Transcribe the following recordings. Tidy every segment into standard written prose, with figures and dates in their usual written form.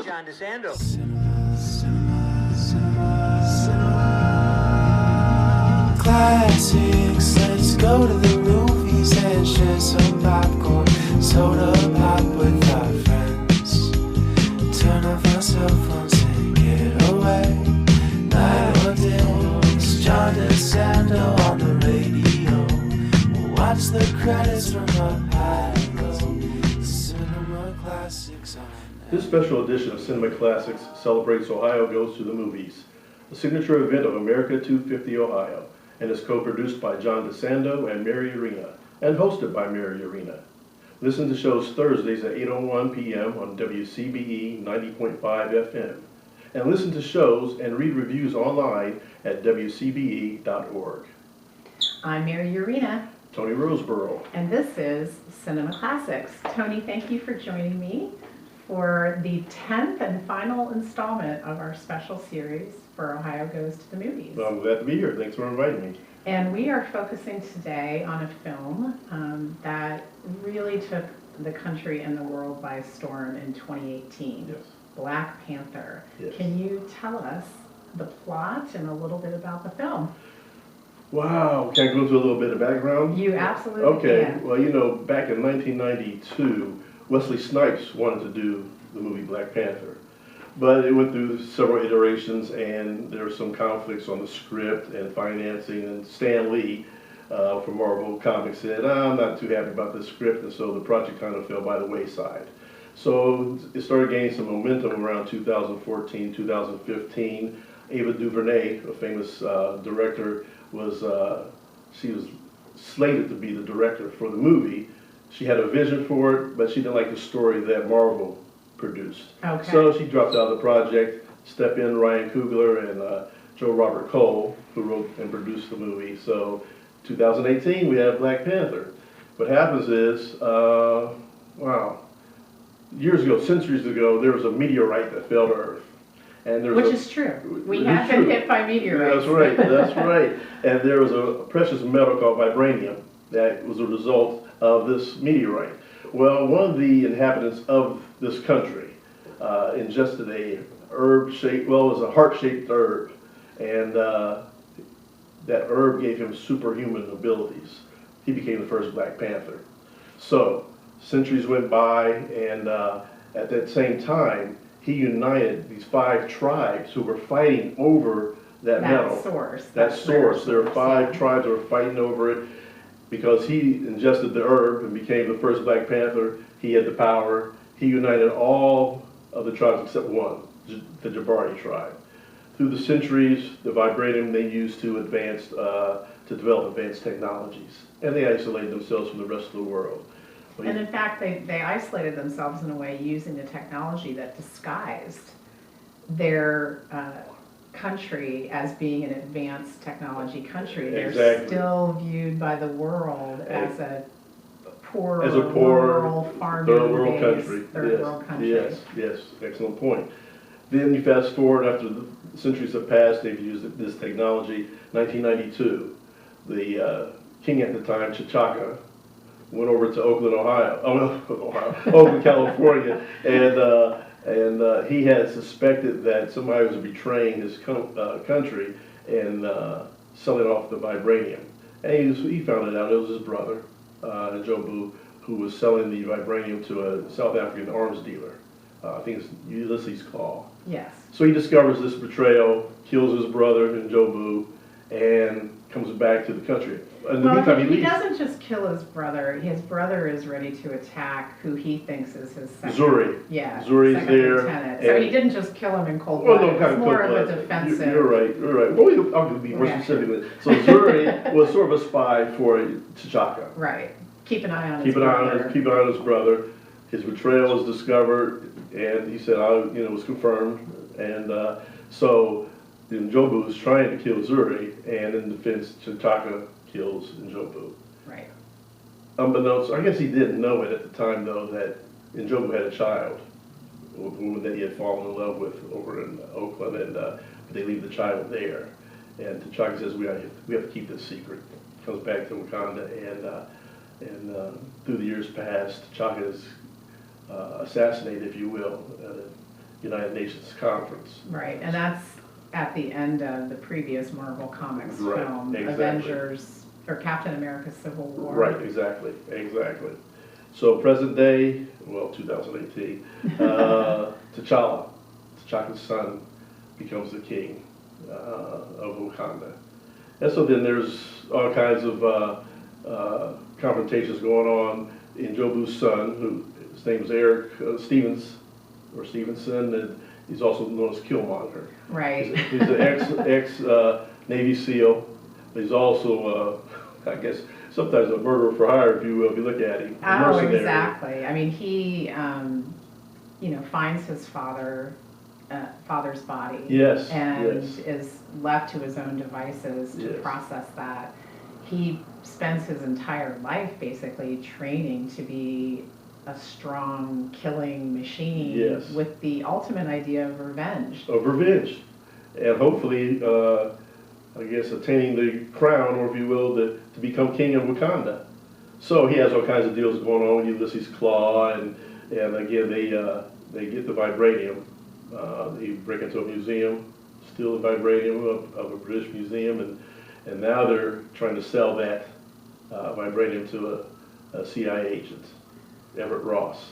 John DeSando. Classics, let's go to the movies and share some popcorn, soda pop with our friends. Turn off our cell phones and get away. Night or day, it's John DeSando on the radio. We'll watch the credits from up high and low. Cinema Classics on. This special edition of Cinema Classics celebrates Ohio Goes to the Movies, a signature event of America 250 Ohio, and is co-produced by John DeSando and Mary Yerina, and hosted by Mary Yerina. Listen to shows Thursdays at 8:01 p.m. on WCBE 90.5 FM, and listen to shows and read reviews online at WCBE.org. I'm Mary Yerina. Tony Roseboro. And this is Cinema Classics. Tony, thank you for joining me for the 10th and final installment of our special series for Ohio Goes to the Movies. Well, I'm glad to be here. Thanks for inviting me. And we are focusing today on a film that really took the country and the world by storm in 2018, Yes. Black Panther. Yes. Can you tell us the plot and a little bit about the film? Wow, can I go into a little bit of background? You absolutely Okay, can. well, you know, back in 1992, Wesley Snipes wanted to do the movie Black Panther, but it went through several iterations, and there were some conflicts on the script and financing, and Stan Lee from Marvel Comics said, I'm not too happy about this script, and so the project kind of fell by the wayside. So it started gaining some momentum around 2014, 2015. Ava DuVernay, a famous director, she was slated to be the director for the movie. She had a vision for it, but she didn't like the story that Marvel produced. Okay. So she dropped out of the project, stepped in Ryan Coogler and Joe Robert Cole, who wrote and produced the movie. So 2018, we have Black Panther. What happens is, years ago, centuries ago, there was a meteorite that fell to Earth. And there was Which is true. We It have is been true. hit by meteorites. That's right, that's right. And there was a precious metal called vibranium that was a result of this meteorite. Well, one of the inhabitants of this country ingested a herb-shaped, well, it was a heart-shaped herb, and that herb gave him superhuman abilities. He became the first Black Panther. So, centuries went by, and at that same time, he united these 5 tribes who were fighting over that metal. Source. That source. There were 5 tribes that were fighting over it because he ingested the herb and became the first Black Panther. He had the power. He united all of the tribes except one, the Jabari tribe. Through the centuries, the vibranium they used to develop advanced technologies, and they isolated themselves from the rest of the world. And in fact, they isolated themselves in a way using the technology that disguised their country as being an advanced technology country. They're Exactly. still viewed by the world as a poor, rural farming third world based, country. third Yes, world country. yes, excellent point. Then you fast forward after the centuries have passed, they've used this technology. 1992, the king at the time, T'Chaka, went over to Oakland, Oakland, California, and he had suspected that somebody was betraying his country and selling off the vibranium. And he found it out. It was his brother, Jobu, who was selling the vibranium to a South African arms dealer. I think it's Ulysses Claw. Yes. So he discovers this betrayal, kills his brother and Jobu, and comes back to the country. In the meantime, Well, he he leaves. doesn't just kill his brother. His brother is ready to attack who he thinks is his second. Zuri. Yeah. Zuri's second there, lieutenant. So and- he didn't just kill him in cold Well, blood. no, kind It's of more of a cold-blooded. defensive. You're right. Well, I'll be more reaction. specific. So Zuri was sort of a spy for T'Chaka. Right. Keep an eye on his Keep an eye brother. on his brother. His betrayal was discovered, and he said, it was confirmed. And so Jobu was trying to kill Zuri, and in defense, T'Chaka kills Njobu. Right. Unbeknownst, I guess he didn't know it at the time, though, that Njobu had a child, a woman that he had fallen in love with over in Oakland, and they leave the child there. And T'Chaka says, we have to keep this secret. Comes back to Wakanda, and through the years past, T'Chaka is assassinated, if you will. United Nations conference. Right, and that's at the end of the previous Marvel Comics Right, film, exactly. Avengers, or Captain America Civil War. Right, exactly. So present day, well, 2018, T'Challa's son, becomes the king of Wakanda. And so then there's all kinds of confrontations going on in Jobu's son, who his name is Eric Stevenson, and he's also known as Killmonger. Right. He's an ex Navy SEAL. He's also, I guess, sometimes a murderer for hire, if you will, if you look at him. A Oh, mercenary. exactly. I mean, he, finds his father's body. Yes, And yes. is left to his own devices to Yes. process that. He spends his entire life basically training to be a strong killing machine. Yes. With the ultimate idea of revenge. Of revenge. And hopefully, I guess, attaining the crown, or if you will, to become king of Wakanda. So he has all kinds of deals going on with Ulysses Claw, and again, they get the vibranium. They break into a museum, steal the vibranium of a British museum, and now they're trying to sell that vibranium to a CIA agent, Everett Ross.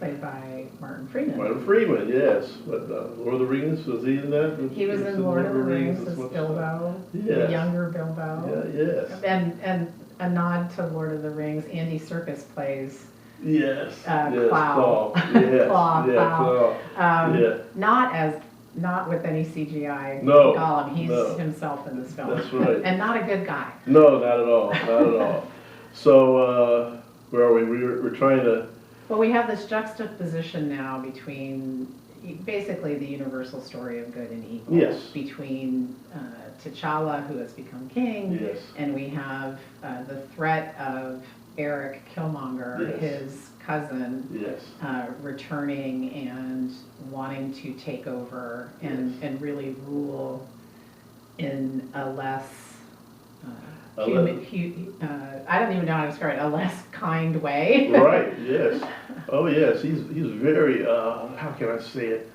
Played by Martin Freeman. Martin Freeman, yes. But Lord of the Rings, was he in that? He was in Lord of the Rings as much Bilbo, Yes. the younger Bilbo. Yeah, yes. And a nod to Lord of the Rings, Andy Serkis plays Yes. Claw. Claw. Yes. Claw, Yeah, Claw. Claw. Yeah. Not with any CGI No, Gollum. He's no. himself in this film. That's right. And not a good guy. No, not at all. Not at all. So, where are we? We're trying to. Well, we have this juxtaposition now between basically the universal story of good and evil. Yes. Between T'Challa, who has become king, Yes. and we have the threat of Eric Killmonger, Yes. his cousin, Yes. returning and wanting to take over and really rule in a less I don't even know how to describe it, a less kind way. Right. Yes. Oh, yes. He's very. How can I say it?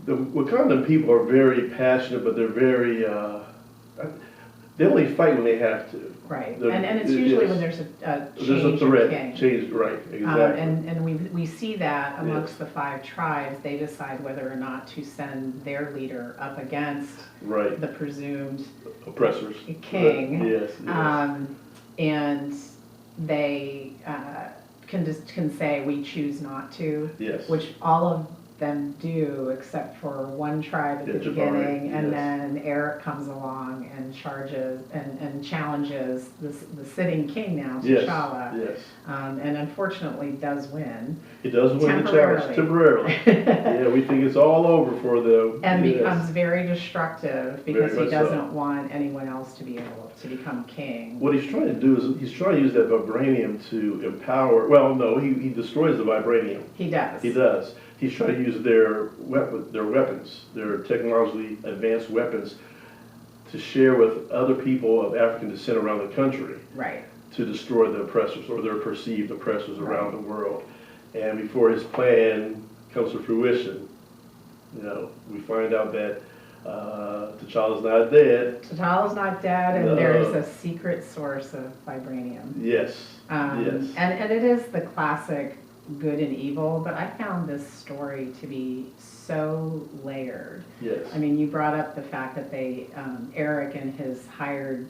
The Wakandan people are very passionate, but they're very. They only fight when they have to. Right, and it's usually yes. when there's a change There's a threat. of king. Change. Right. Exactly. And we see that amongst Yes. the 5 tribes. They decide whether or not to send their leader up against Right. the presumed Oppressors. king. Right. Yes. Yes. And they can say, we choose not to. Yes. Which all of them do, except for one tribe at the Jabari, beginning, and yes. then Eric comes along and charges and challenges the sitting king now, Yes. T'Challa, Yes. and unfortunately does win. He does win the challenge temporarily. Yeah, we think it's all over for them. And yes. becomes very destructive because Very he much so. doesn't want anyone else to be able to become king. What he's trying to do is he's trying to use that vibranium to empower. Well, no, he destroys the vibranium. He does. He does. He's trying to use their weapons, their technologically advanced weapons, to share with other people of African descent around the country. Right. To destroy the oppressors or their perceived oppressors Right. around the world. And before his plan comes to fruition, we find out that T'Challa's not dead. T'Challa's not dead, and No. there's a secret source of vibranium. Yes. Yes. And it is the classic good and evil, but I found this story to be so layered. Yes. I mean, you brought up the fact that Eric and his hired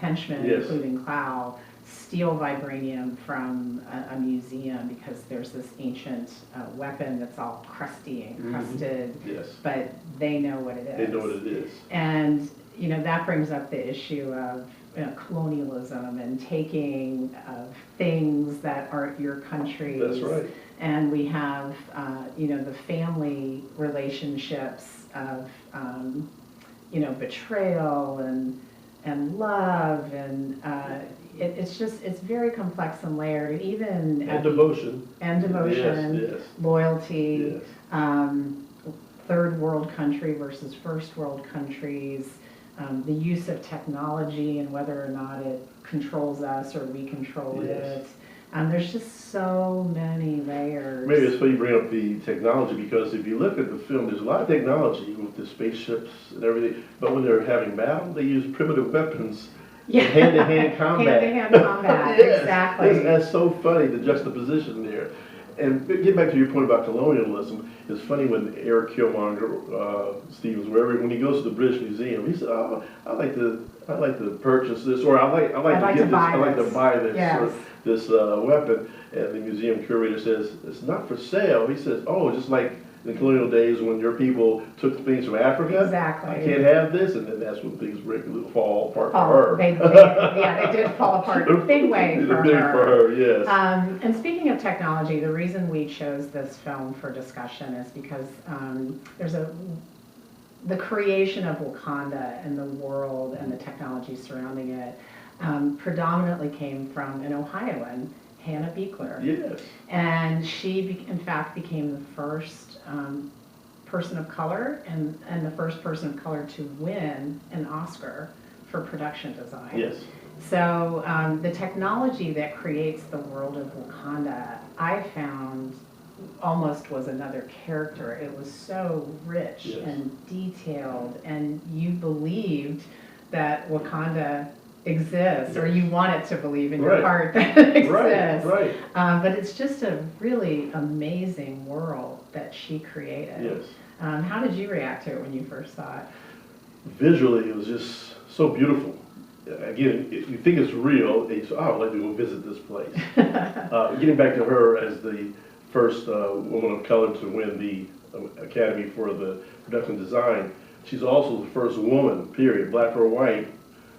henchmen, Yes. including Clow, steal vibranium from a museum because there's this ancient weapon that's all crusty and crusted, Yes. but they know what it is. They know what it is. And, that brings up the issue of colonialism and taking of things that aren't your country's. That's right. And we have, the family relationships of, betrayal and love, and it's very complex and layered. And even And devotion. Yes. loyalty, Yes. third world country versus first world countries, the use of technology and whether or not it controls us or we control Yes. it. There's just so many layers. Maybe it's funny you bring up the technology, because if you look at the film, there's a lot of technology with the spaceships and everything, but when they're having battle, they use primitive weapons. Yeah. Hand-to-hand combat. Hand-to-hand combat, Yes, exactly. That's so funny, the juxtaposition there. And get back to your point about colonialism, it's funny when Eric Killmonger, Stevens, when he goes to the British Museum, he said, "Oh, I'd like to purchase this, or I'd like to buy this, Yes. or this weapon." And the museum curator says, "It's not for sale." He says, "Oh, just like in the colonial days when your people took things from Africa, Exactly. I can't have this," and then that's when things fall apart for her. They did fall apart big way for Big her. for her, yes. And speaking of technology, the reason we chose this film for discussion is because the creation of Wakanda and the world and the technology surrounding it predominantly came from an Ohioan, Hannah Beachler. Yes. And she, in fact, became the first person of color and the first person of color to win an Oscar for production design. Yes. So the technology that creates the world of Wakanda, I found almost was another character. It was so rich Yes. and detailed, and you believed that Wakanda exists, or you want it to believe in your Right. heart that it exists. Right. But it's just a really amazing world that she created. Yes. How did you react to it when you first saw it? Visually, it was just so beautiful. Again, if you think it's real, and you say, "Oh, I'd like to go visit this place." Getting back to her as the first woman of color to win the Academy for the production design, she's also the first woman, period, black or white,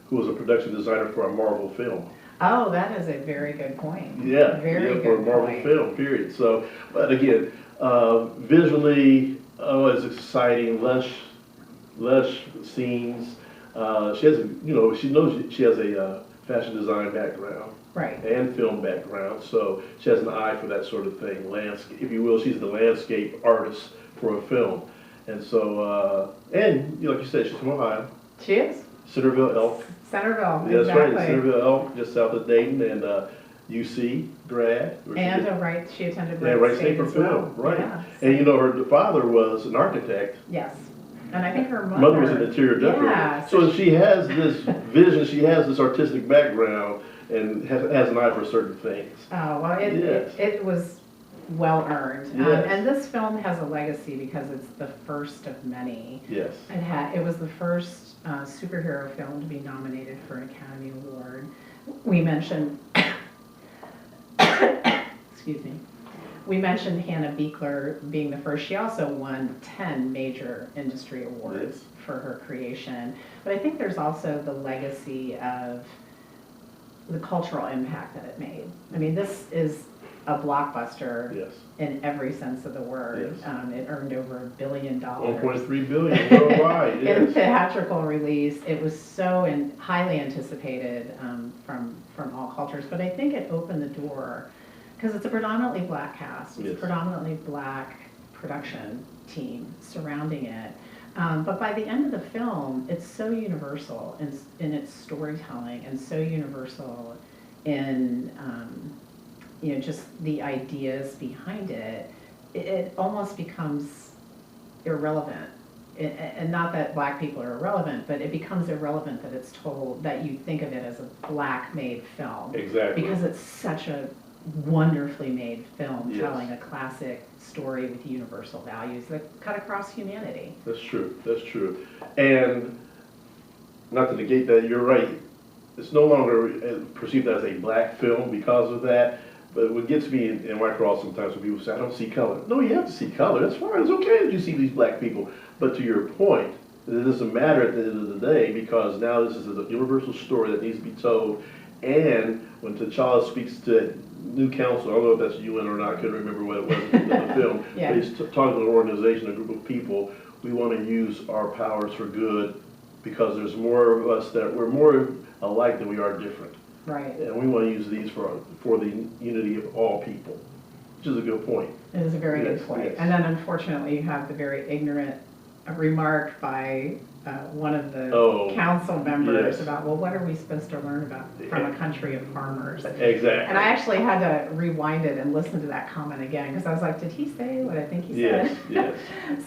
who was a production designer for a Marvel film. Oh, that is a very good point. Yeah, Very for a good Marvel point. film, period. So, but again, visually, it's exciting, lush scenes. She has, she knows she has a fashion design background. Right. And film background, so she has an eye for that sort of thing. Landscape, if you will, she's the landscape artist for a film. And so, and like you said, she's from Ohio. She is. Centerville Elk. Centerville, That's exactly. right, Centerville Elk, just south of Dayton, and UC grad. And she attended Wright State for as well. film, right. Yeah. And her father was an architect. Yes. And I think her Mother was an interior decorator. Yeah, so she has this vision, she has this artistic background, and has an eye for certain things. Oh, well, Yes. it was well earned. Yes. And this film has a legacy because it's the first of many. Yes. It was the first superhero film to be nominated for an Academy Award. We mentioned, excuse me, we mentioned Hannah Beachler being the first. She also won 10 major industry awards Yes. for her creation. But I think there's also the legacy of the cultural impact that it made. I mean, this is a blockbuster Yes. in every sense of the word. Yes. It earned over $1 billion. 1.3 billion worldwide. In Yes. theatrical release, it was so highly anticipated from all cultures. But I think it opened the door because it's a predominantly black cast, it's Yes. a predominantly black production team surrounding it. But by the end of the film, it's so universal in its storytelling and so universal in just the ideas behind it. It almost becomes irrelevant. And not that black people are irrelevant, but it becomes irrelevant that it's told, that you think of it as a black-made film. Exactly. Because it's such a wonderfully made film Yes. telling a classic story with universal values that cut across humanity. That's true. That's true. And not to negate that, you're right. It's no longer perceived as a black film because of that. But what gets me in my cross sometimes when people say, "I don't see color." No, you have to see color. That's fine. It's okay that you see these black people. But to your point, it doesn't matter at the end of the day because now this is a universal story that needs to be told. And when T'Challa speaks to that new council, I don't know if that's UN or not, I couldn't remember what it was in the film, Yeah. but he's talking to an organization, a group of people. We want to use our powers for good because there's more of us that we're more alike than we are different. Right. And we want to use these for the unity of all people, which is a good point. It is a very Yes, good point. yes. And then unfortunately, you have the very ignorant a remark by one of the Oh, council members yes. about, well, what are we supposed to learn about from a country of farmers? Exactly. And I actually had to rewind it and listen to that comment again, because I was like, did he say what I think he said? Yes,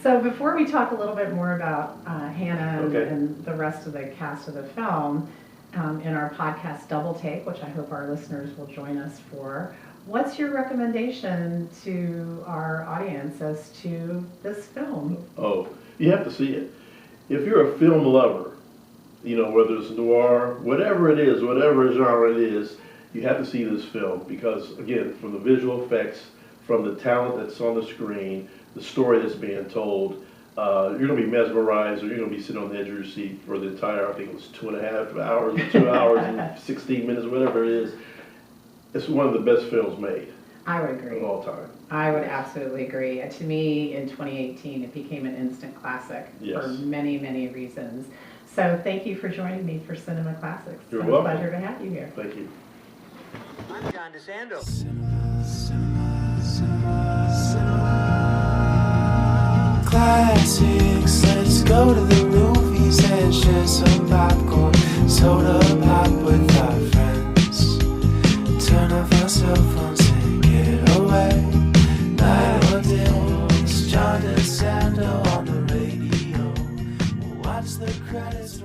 So before we talk a little bit more about Hannah Okay. and the rest of the cast of the film, in our podcast Double Take, which I hope our listeners will join us for, what's your recommendation to our audience as to this film? Oh, you have to see it. If you're a film lover, you know, whether it's noir, whatever it is, whatever genre it is, you have to see this film because, again, from the visual effects, from the talent that's on the screen, the story that's being told, you're going to be mesmerized, or you're going to be sitting on the edge of your seat for the entire, I think it was 2.5 hours, or 2 hours and 16 minutes, whatever it is. It's one of the best films made I would agree. of all time. I would absolutely agree. To me, in 2018, it became an instant classic Yes. for many, many reasons. So thank you for joining me for Cinema Classics. You're It's welcome. a pleasure to have you here. Thank you. I'm John DeSando. Classics, let's go to the movies and share some popcorn, soda pop with our friends. Turn off our cell phones and get away. Night or day, it's John DeSando on the radio. We'll watch the credits.